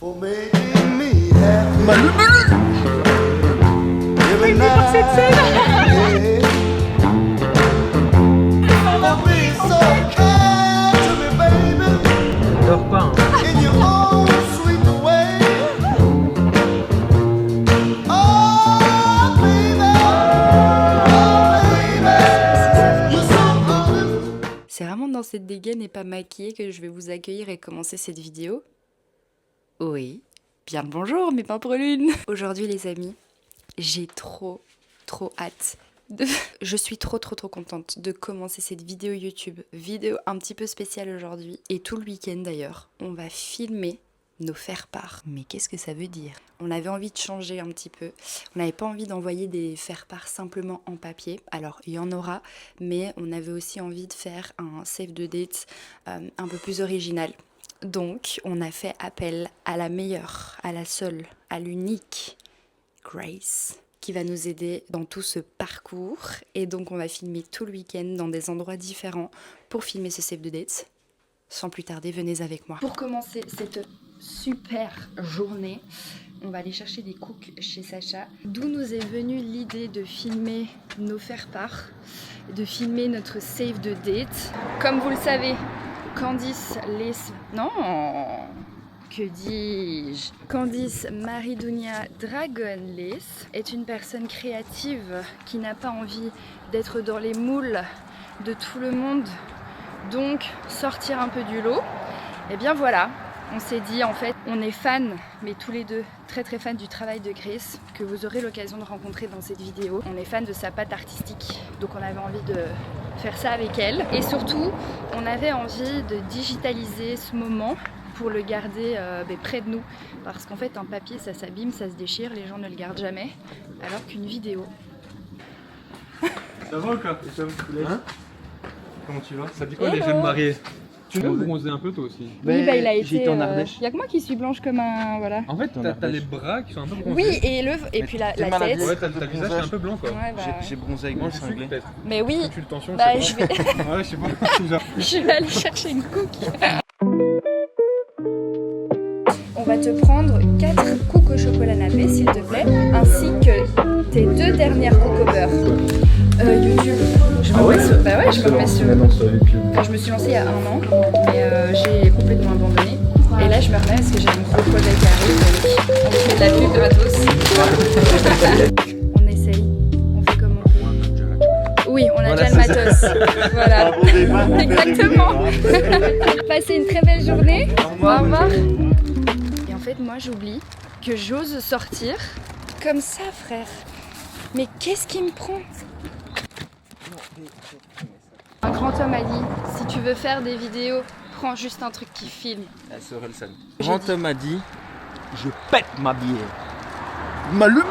Dors pas, hein. C'est vraiment dans cette dégaine et pas maquillée que je vais vous accueillir et commencer cette vidéo. Oui, bien le bonjour mes pamprelunes. Aujourd'hui les amis, j'ai trop hâte. Je suis trop contente de commencer cette vidéo YouTube. Vidéo un petit peu spéciale aujourd'hui et tout le week-end d'ailleurs. On va filmer nos faire-part. Mais qu'est-ce que ça veut dire? On avait envie de changer un petit peu. On n'avait pas envie d'envoyer des faire-part simplement en papier. Alors, il y en aura, mais on avait aussi envie de faire un save the date un peu plus original. Donc, on a fait appel à la meilleure, à la seule, à l'unique Grace, qui va nous aider dans tout ce parcours. Et donc, on va filmer tout le week-end dans des endroits différents pour filmer ce save the date. Sans plus tarder, venez avec moi. Pour commencer cette super journée, on va aller chercher des cooks chez Sacha. D'où nous est venue l'idée de filmer nos faire-part, de filmer notre save the date. Comme vous le savez, Candice Lace... Non, que dis-je? Candice Maridounia Dragon Lace est une personne créative qui n'a pas envie d'être dans les moules de tout le monde. Donc sortir un peu du lot. Et bien voilà, on s'est dit en fait, on est fans, mais tous les deux très fans du travail de Grace, que vous aurez l'occasion de rencontrer dans cette vidéo. On est fans de sa patte artistique, donc on avait envie de faire ça avec elle. Et surtout, on avait envie de digitaliser ce moment pour le garder près de nous. Parce qu'en fait, un papier, ça s'abîme, ça se déchire, les gens ne le gardent jamais. Alors qu'une vidéo... Ça va ou quoi? Hein? Comment tu vas? Ça dit quoi les Hello. jeunes mariés? Tu veux bronzer un peu toi aussi? Oui, bah, il a été. J'étais en Ardèche. Il y a que moi qui suis blanche comme un. Voilà. En fait, t'as les bras qui sont un peu bronzés. Oui, et puis la malade. tête. Ouais, t'as le visage qui est un peu blanc quoi. Ouais, bah, J'ai bronzé avec Moi mon je suis cinglé. peut-être. mais oui, Tu le tension, bah, je je vais... sais pas. Ouais, je sais pas. je vais aller chercher une cookie. On va te prendre 4 cookies au chocolat nappé, s'il te plaît, ainsi que tes 2 dernières cookies au beurre. YouTube. Je me remets sur... Bah ouais, je me remets sur... Enfin, je me suis lancée il y a 1 an, mais j'ai complètement abandonné. Et là, je me remets parce que j'ai un gros projet qui arrive, donc on fait de la pub gratos. On essaye, on fait comme on peut. Oui, on a déjà le matos. Voilà. Exactement. Passez une très belle journée. Au revoir. Et en fait, moi, j'oublie que j'ose sortir comme ça, frère. Mais qu'est-ce qui me prend? Un grand homme a dit, si tu veux faire des vidéos, prends juste un truc qui filme. C'est Orelsan. Grand homme a dit, je pète ma bière. Ma lumule.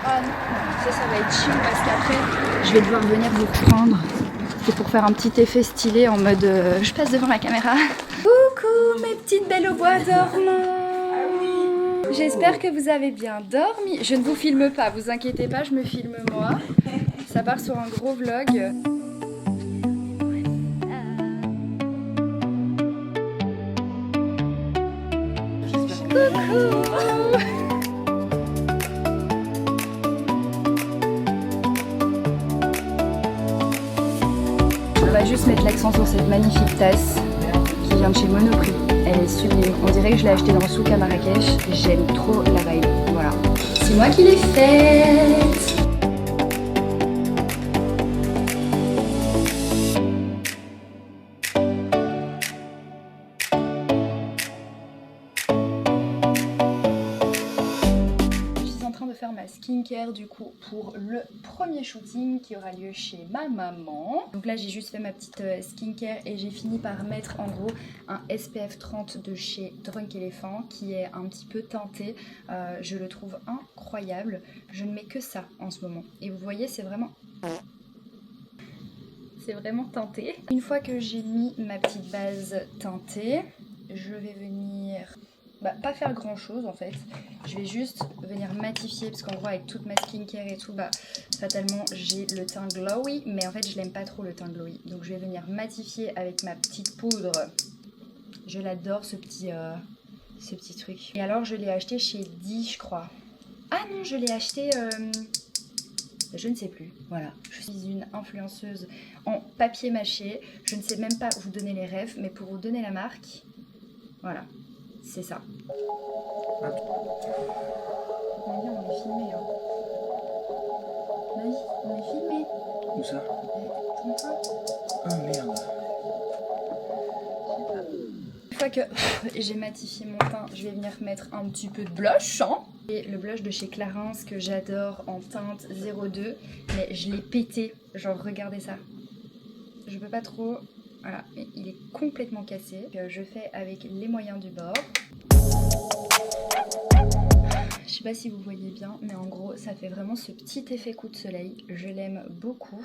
Ah non, ça va être chiant parce qu'après, je vais devoir venir vous reprendre. C'est pour faire un petit effet stylé en mode je passe devant la caméra. Coucou mes petites belles au bois dormant. J'espère que vous avez bien dormi. Je ne vous filme pas, vous inquiétez pas, je me filme moi. Ça part sur un gros vlog. Coucou. On va juste mettre l'accent sur cette magnifique tasse qui vient de chez Monoprix. Elle est sublime. On dirait que je l'ai achetée dans le souk à Marrakech. J'aime trop la vibe. Voilà. C'est moi qui l'ai faite. Faire ma skincare du coup pour le premier shooting qui aura lieu chez ma maman. Donc là j'ai juste fait ma petite skincare et j'ai fini par mettre en gros un SPF 30 de chez Drunk Elephant qui est un petit peu teinté. Je le trouve incroyable. Je ne mets que ça en ce moment et vous voyez c'est vraiment teinté. Une fois que j'ai mis ma petite base teintée, je vais venir pas faire grand chose en fait, je vais juste venir matifier parce qu'en gros avec toute ma skincare et tout fatalement j'ai le teint glowy, mais en fait je l'aime pas trop le teint glowy, donc je vais venir matifier avec ma petite poudre Je l'adore ce petit truc. Et alors je l'ai acheté chez Di, je crois. Ah non, je l'ai acheté... je ne sais plus. Voilà, je suis une influenceuse en papier mâché. Je ne sais même pas vous donner les refs, mais pour vous donner la marque, voilà, c'est ça. On est filmé, hein. Maïs, on est filmé. Où ça? Trompe-toi. Ah merde. Une fois que j'ai matifié mon teint, je vais venir mettre un petit peu de blush, hein. Et le blush de chez Clarins que j'adore en teinte 02, mais je l'ai pété, genre regardez ça. Je peux pas trop, voilà, mais il est complètement cassé. Je fais avec les moyens du bord. Je sais pas si vous voyez bien, mais en gros ça fait vraiment ce petit effet coup de soleil, je l'aime beaucoup.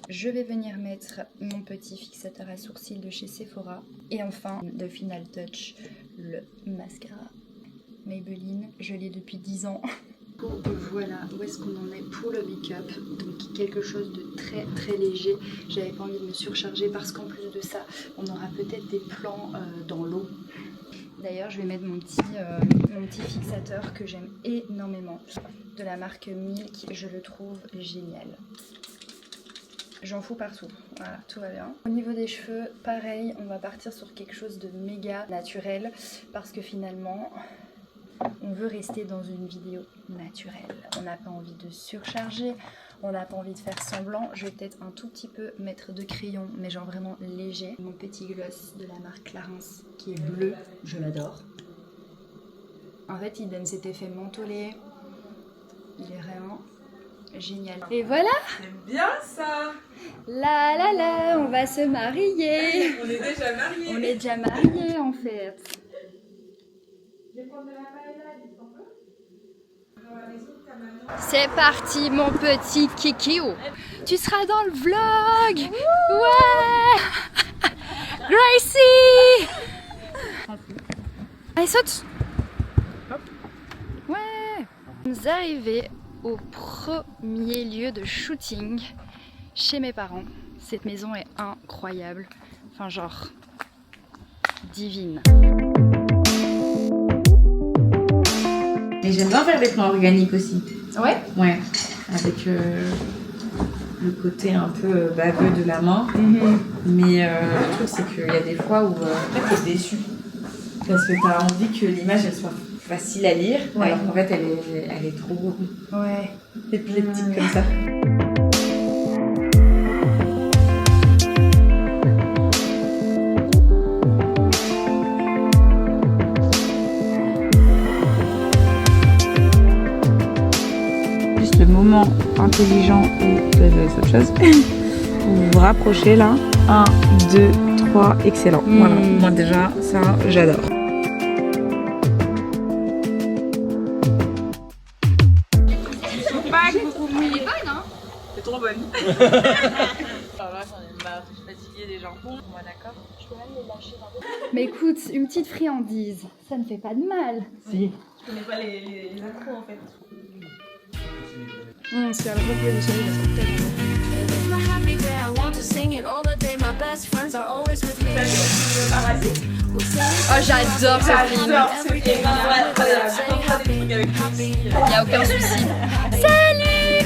Je vais venir mettre mon petit fixateur à sourcils de chez Sephora. Et enfin, le Final Touch, le mascara Maybelline. Je l'ai depuis 10 ans. Voilà où est-ce qu'on en est pour le make-up. Donc quelque chose de très très léger. J'avais pas envie de me surcharger parce qu'en plus de ça, on aura peut-être des plans dans l'eau. D'ailleurs, je vais mettre mon petit fixateur que j'aime énormément. De la marque Milk, je le trouve génial. J'en fous partout, voilà, tout va bien. Au niveau des cheveux, pareil, on va partir sur quelque chose de méga naturel parce que finalement, on veut rester dans une vidéo naturelle. On n'a pas envie de surcharger, on n'a pas envie de faire semblant. Je vais peut-être un tout petit peu mettre de crayon, mais genre vraiment léger. Mon petit gloss de la marque Clarins qui est bleu, je l'adore. En fait, il donne cet effet mentholé, il est vraiment... génial. Et voilà. J'aime bien ça. Là là là, on va se marier. On est déjà mariés. On est déjà mariés en fait. Je vais prendre de la paella, un peu. C'est parti mon petit Kikio. Tu seras dans le vlog. Ouais. Gracie. Allez saute. Ouais. Nous sommes arrivés au premier lieu de shooting chez mes parents. Cette maison est incroyable, enfin genre divine. Et j'aime bien faire des plans organiques aussi. Ouais. Ouais, avec le côté un peu baveux de la main. Mais le truc c'est qu'il y a des fois où t'es déçu. Parce que t'as envie que l'image elle soit facile à lire, Ouais. alors qu'en fait elle est trop Ouais. épileptique comme ça. Juste le moment intelligent où c'est autre chose. Vous vous rapprochez là. 1, 2, 3, excellent. Voilà, moi déjà ça j'adore. Il est bonne hein. C'est trop bonne. Alors là, j'en ai marre, je suis fatiguée des jambons. Moi, d'accord. Je peux même les lâcher dans l'eau. Mais écoute, une petite friandise, ça ne fait pas de mal. Si. Je connais pas les accros en fait. C'est à la fois que le soleil va sortir. Oh j'adore ce film. J'adore ce film. Il n'y a aucun souci. Salut.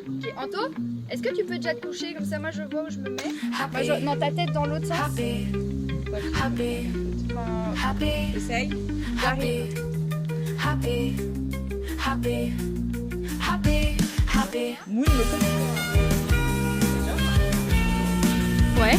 Ok, Anto, est-ce que tu peux déjà te coucher comme ça moi je vois où je me mets? Non, ta tête dans l'autre sens. Essaye. J'arrive. Oui, mais ça Ouais.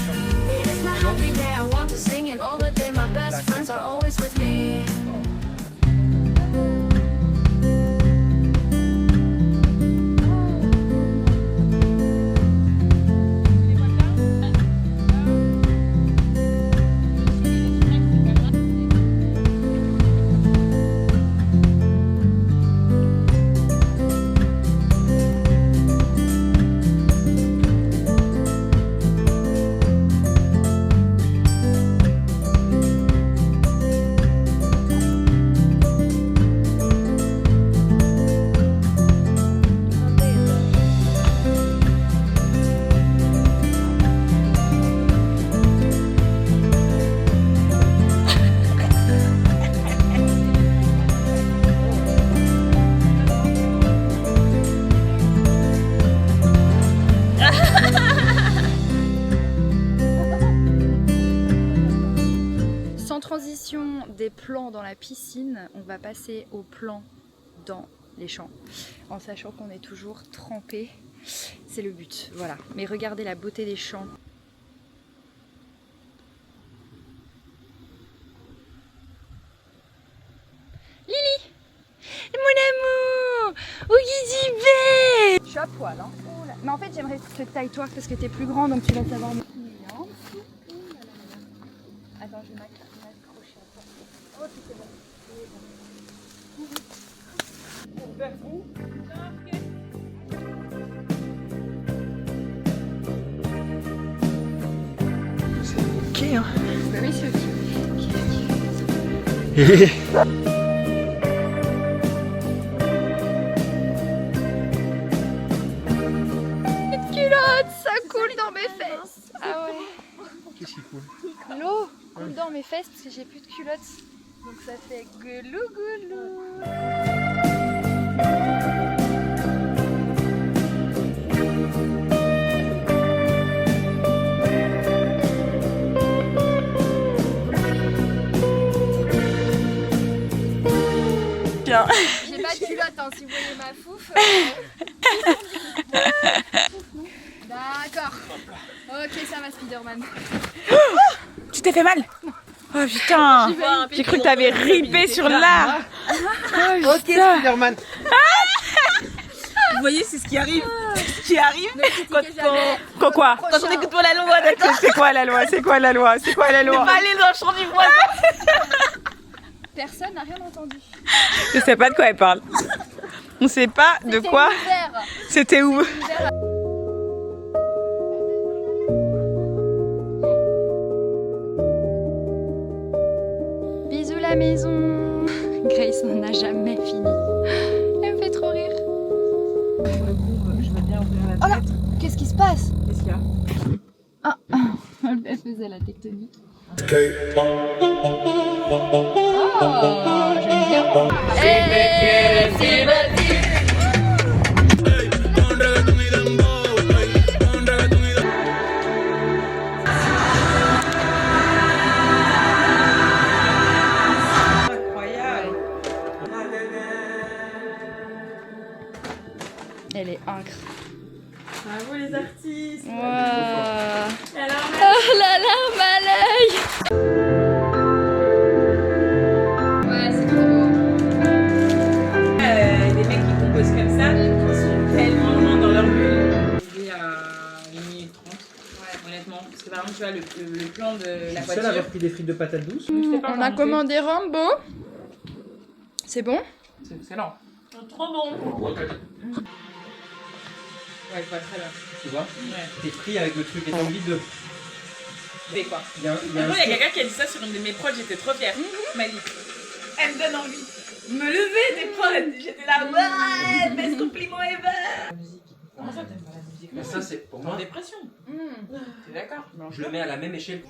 des plans dans la piscine, on va passer aux plans dans les champs, en sachant qu'on est toujours trempé. C'est le but, voilà. Mais regardez la beauté des champs. Lily, mon amour, où y vais? Je suis à poil, hein. Oh là. Mais en fait, j'aimerais que taille-toi parce que t'es plus grand, donc tu vas savoir. Attends, je vais m'accrocher à toi. Oh, c'est bon. Ok, hein. Bah oui, c'est ok. Cette culotte, ça coule dans mes fesses. Ah ouais. Qu'est-ce qu'il faut? L'eau coule dans mes fesses parce que j'ai plus de culotte. Donc ça fait goulou goulou. J'ai pas de culotte, hein, si vous voyez ma fouf. D'accord. Ok, ça va, Spider-Man. Tu t'es fait mal? Oh putain! J'ai cru que t'avais ripé sur l'art! Ok, Spider-Man. Vous voyez, c'est ce qui arrive. Ce qui arrive quand quoi? Quand on écoute pas la loi, d'accord? C'est quoi la loi? C'est quoi la loi? C'est quoi la Ne loi? pas aller dans le champ du voisin! Personne n'a rien entendu. Je sais pas de quoi elle parle. On sait pas de quoi. C'était où? Bisous la maison. Grace n'en a jamais fini. Elle me fait trop rire. Je veux bien ouvrir la Oh là, qu'est-ce qui se passe? Qu'est-ce qu'il y a? Ah, elle faisait la tectonique. Oh, j'aime bien. C'est parti. Incroyable. Elle est incroyable. Bravo les artistes. Wow. Oh la larme à l'œil. Ouais, c'est trop beau. Des mecs qui composent comme ça, ils sont tellement loin dans leur bulle. Il est à 1h30, honnêtement. Parce que par exemple, tu vois, le plan de la Je suis seul à voiture. avoir pris des frites de patates douces. On a commandé Rambo. C'est bon? C'est excellent. Trop bon. Ouais, je vois très bien. Tu vois? Ouais. T'es pris avec le truc et t'as envie de. C'est quoi? Il y a Il y a quelqu'un qui a dit ça sur une de mes prods, j'étais trop fière. M'a dit, elle me donne envie de me lever des prods. J'étais là, ouais, best compliment ever. Comment ça, t'aimes pas la musique? Mais ça, c'est pour En moi. dépression. T'es d'accord? Je le mets à la même échelle.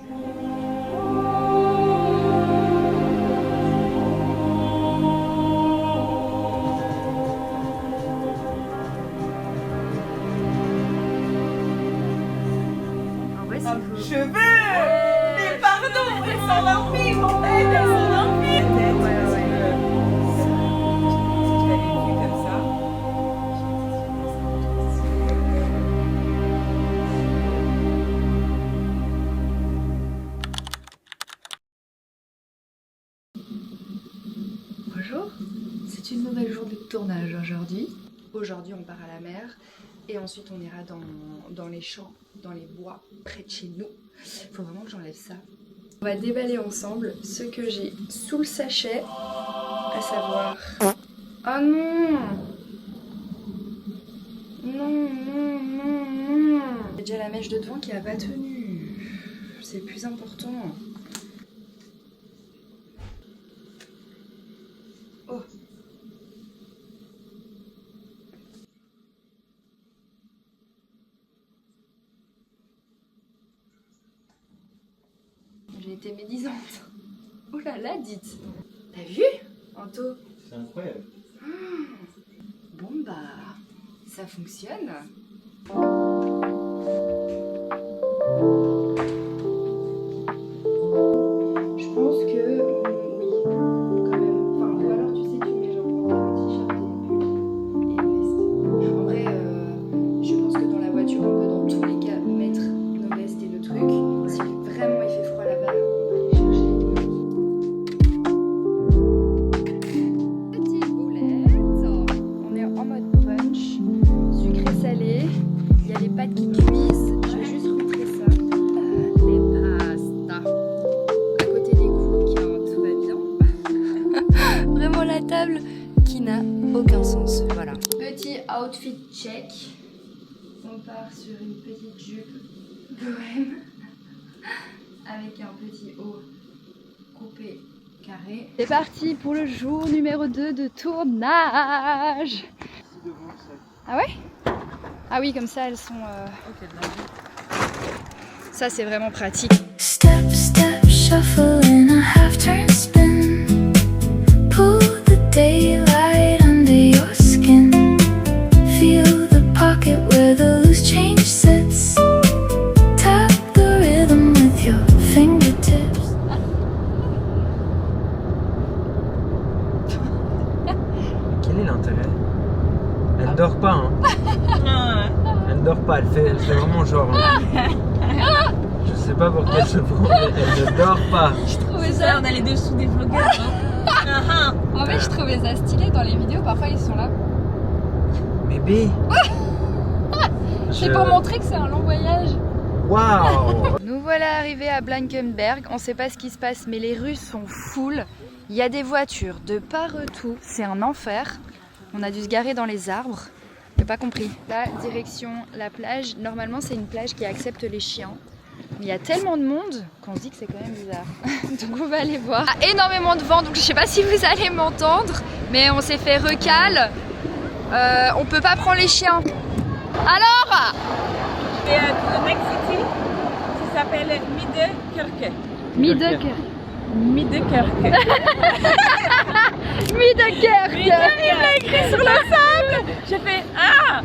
En vrai, c'est Je veux. Mais pardon, elles sont limpides, en fait, elles sont limpides. Ouais. Si tu l'avais vu comme ça. Bonjour, c'est une nouvelle journée de tournage aujourd'hui. Aujourd'hui on part à la mer et ensuite on ira dans les champs, dans les bois près de chez nous. Faut vraiment que j'enlève ça. On va déballer ensemble ce que j'ai sous le sachet, à savoir... Oh non! Non. J'ai déjà la mèche de devant qui a pas tenu. C'est le plus important. Oh. J'ai été médisante. Oh là là, dites. T'as vu, Anto? C'est incroyable. Bon bah, ça fonctionne. Je pense que oui, qui n'a aucun sens. Voilà. Petit outfit check. On part sur une petite jupe bohème avec un petit haut coupé carré. C'est parti pour le jour numéro 2 de tournage. Ah ouais? Ah oui, comme ça elles sont... Ça c'est vraiment pratique. Step, step, shuffle in a half-turn spin. Pull the daylight under your skin. Feel the pocket where the loose change sits. Tap the rhythm with your fingertips. Quel est l'intérêt? Elle dort pas, hein. Elle dort pas, elle fait vraiment genre. Je sais pas pourquoi elle se prend, mais elle ne dort pas. Je trouvais Ça, ça... on a les dessous des vlogueurs. Hein. En fait je trouvais ça stylé dans les vidéos, parfois ils sont là. Mais B. C'est pour montrer que c'est un long voyage. Waouh. Nous voilà arrivés à Blankenberg. On sait pas ce qui se passe, mais les rues sont full. Il y a des voitures de partout. C'est un enfer. On a dû se garer dans les arbres. J'ai pas compris. Là, direction la plage. Normalement, c'est une plage qui accepte les chiens. Mais il y a tellement de monde qu'on se dit que c'est quand même bizarre. Donc on va aller voir. Ah, énormément de vent, donc je sais pas si vous allez m'entendre. Mais on s'est fait recal. On peut pas prendre les chiens. Alors, Et the next city, qui s'appelle Middelkerke. Middelkerke. Middelkerke. Middelkerke. Il m'a écrit sur le sable. J'ai fait ah.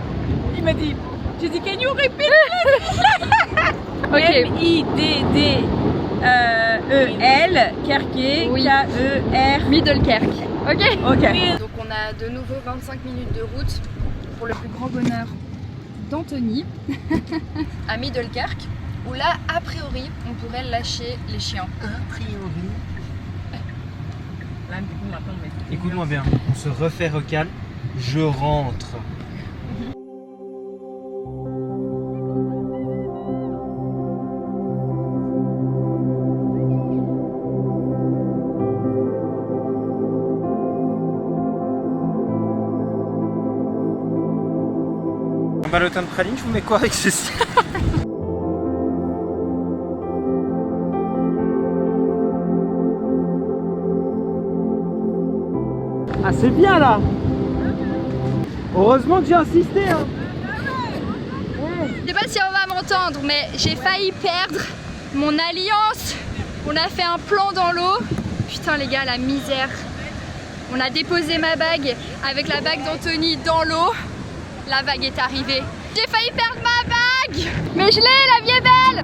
Il m'a dit. J'ai dit can you repeat? Ok. M-I-D-D-E-L Kerke. Oui. K-E-R. Middelkerke. Ok. Ok. Donc on a de nouveau 25 minutes de route pour le plus grand bonheur d'Anthony à Middelkerke, où là, a priori, on pourrait lâcher les chiens. A priori. Là, du coup, maintenant, on met- Écoute-moi bien, on se refait recal. Je rentre. Un ballotin de praline, je vous mets quoi avec ceci? Ah c'est bien là. Heureusement que j'ai insisté hein. Je sais pas si on va m'entendre, mais j'ai failli perdre mon alliance. On a fait un plan dans l'eau. Putain les gars, la misère. On a déposé ma bague avec la bague d'Anthony dans l'eau. La vague est arrivée. J'ai failli perdre ma bague, mais je l'ai, la vie est belle.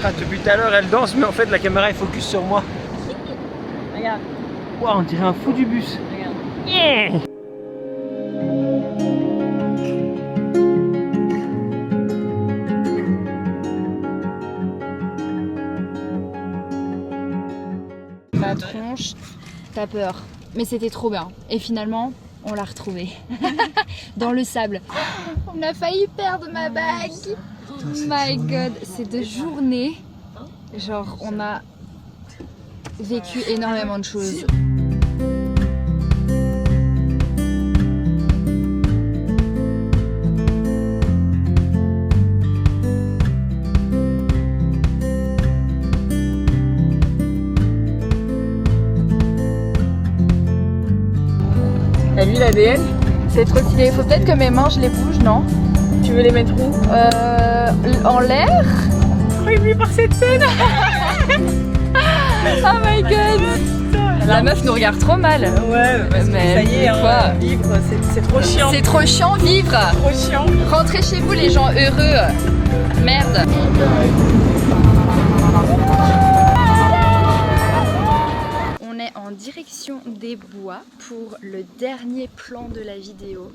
Ah, depuis tout à l'heure elle danse mais en fait la caméra est focus sur moi. Regarde, Wow, on dirait un fou du bus. regarde. Yeah. Ma tronche, t'as peur. Mais c'était trop bien. Et finalement, on l'a retrouvée. Dans le sable. On a failli perdre ma bague. Oh my god, cette journée, genre on a vécu énormément de choses. T'as vu l'ADN? C'est trop stylé. Il faut peut-être que mes mains je les bouge, non? Tu veux les mettre où? En l'air? Prévu par cette scène. Oh my god! La meuf nous regarde trop mal. Ouais, parce que Mais ça y est, quoi hein, vivre, c'est trop chiant. C'est trop chiant vivre. trop chiant. Rentrez chez vous les gens heureux. Merde. l'extraction des bois pour le dernier plan de la vidéo.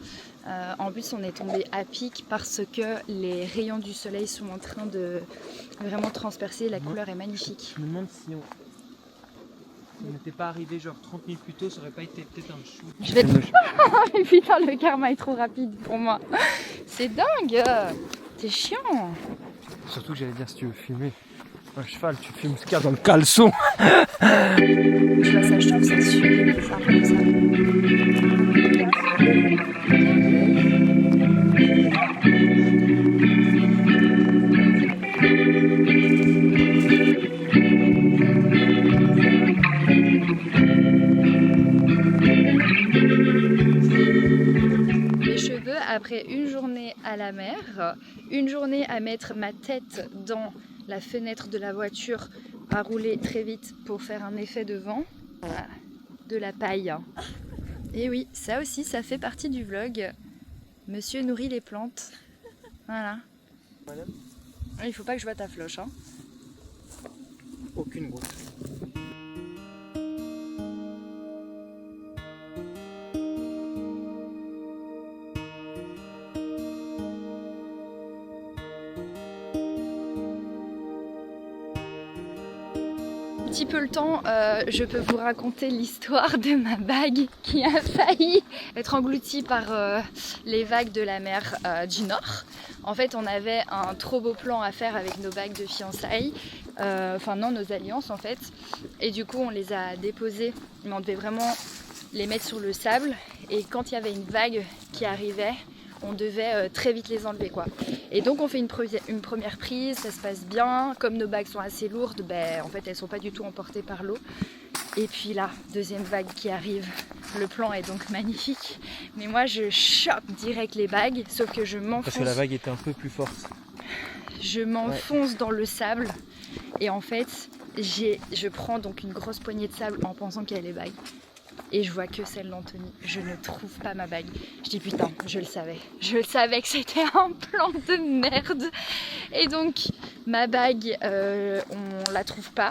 En plus on est tombé à pic parce que les rayons du soleil sont en train de vraiment transpercer, la couleur est magnifique. Je me demande si on n'était pas arrivé genre 30 minutes plus tôt, ça aurait pas été peut-être un chou. Je vais... Mais putain, le karma est trop rapide pour moi. C'est dingue. C'est chiant. Surtout que j'allais dire, si tu veux fumer un cheval, tu fumes ce qu'il y a dans le caleçon. Je vois ça, je trouve ça super bizarre comme ça. Les cheveux après une journée à la mer, une journée à mettre ma tête dans la fenêtre de la voiture, à rouler très vite pour faire un effet de vent. Voilà, de la paille. Et oui, ça aussi, ça fait partie du vlog. Monsieur nourrit les plantes. Voilà. Il faut pas que je vois ta floche, hein. Aucune goutte. Un petit peu le temps, je peux vous raconter l'histoire de ma bague qui a failli être engloutie par les vagues de la mer du Nord. En fait, on avait un trop beau plan à faire avec nos bagues de fiançailles, enfin non, nos alliances en fait. Et du coup, on les a déposées, mais on devait vraiment les mettre sur le sable. Et quand il y avait une vague qui arrivait, on devait très vite les enlever quoi. Et donc on fait une première prise, ça se passe bien. Comme nos bagues sont assez lourdes, ben, en fait elles sont pas du tout emportées par l'eau. Et puis là, deuxième vague qui arrive. Le plan est donc magnifique. Mais moi je chope direct les bagues, sauf que je m'enfonce. Parce que la vague était un peu plus forte. Je m'enfonce dans le sable. Et en fait, je prends donc une grosse poignée de sable en pensant qu'il y a les bagues. Et je vois que celle d'Anthony. Je ne trouve pas ma bague. Je dis putain, je le savais. Je le savais que c'était un plan de merde. Et donc, ma bague, on la trouve pas.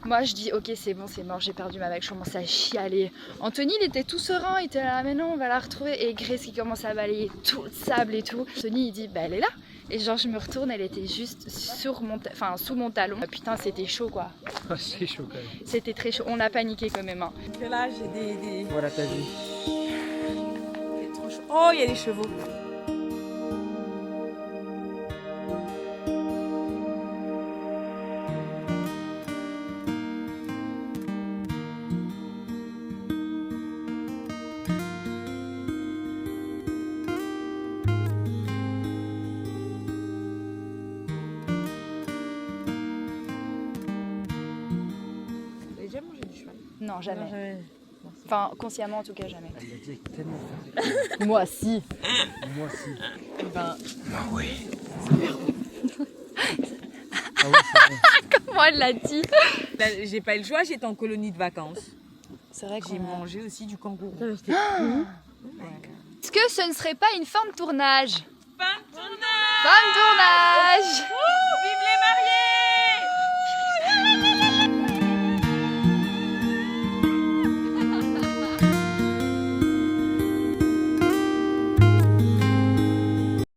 Moi, je dis ok, c'est bon, c'est mort, j'ai perdu ma bague. Je commence à chialer. Anthony, il était tout serein. Il était là, mais non, on va la retrouver. Et Grace qui commence à balayer tout le sable et tout. Anthony, il dit, bah elle est là. Et genre, je me retourne, elle était juste sur mon sous mon talon. Putain, c'était chaud quoi. C'est chaud quand même. C'était très chaud. On a paniqué quand même. Hein. Là, j'ai des... Voilà ta vie. C'est trop chaud. Oh, il y a des chevaux. Vous avez déjà mangé du cheval? Non, jamais. Non, jamais. Enfin, consciemment en tout cas, jamais. Elle l'a dit avec tellement Moi, si. Moi aussi. Ben, Ah oui. Comment elle l'a dit? là, j'ai pas eu le choix, j'étais en colonie de vacances. C'est vrai J'ai mangé aussi du kangourou. Est-ce que ce ne serait pas une fin de tournage? Fin de tournage. Fin de tournage!